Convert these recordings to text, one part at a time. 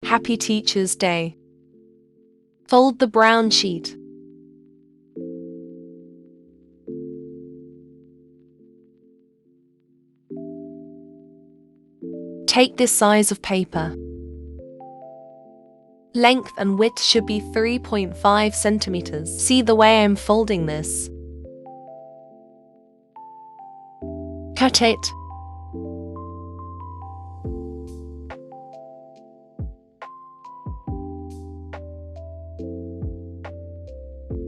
Happy Teacher's Day. Fold the brown sheet. Take this size of paper. Length and width should be 3.5 centimeters. See the way I'm folding this. Cut it.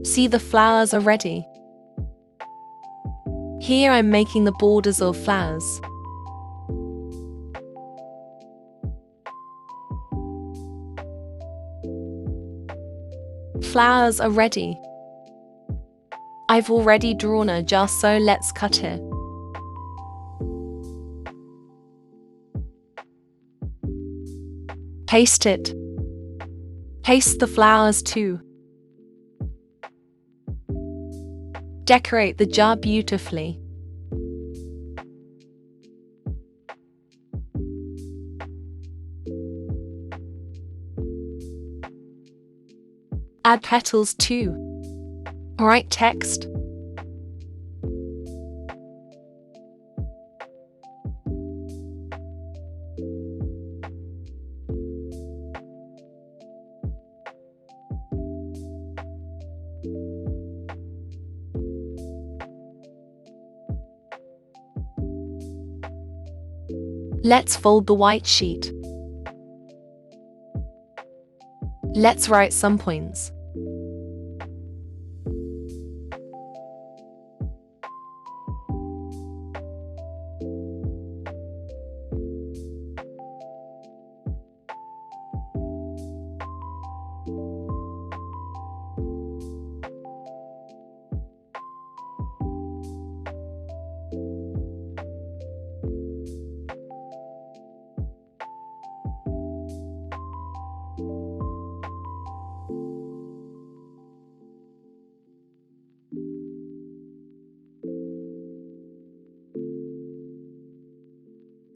See, the flowers are ready. Here I'm making the borders of flowers. Flowers are ready. I've already drawn a jar, so let's cut it. Paste it. Paste the flowers too. Decorate the jar beautifully. Add petals too. Write text. Let's fold the white sheet. Let's write some points.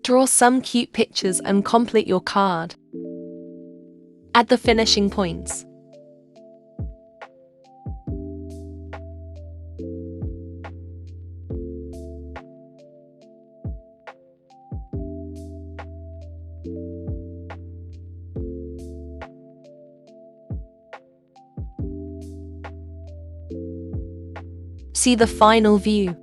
Draw some cute pictures and complete your card. Add the finishing points. See the final view.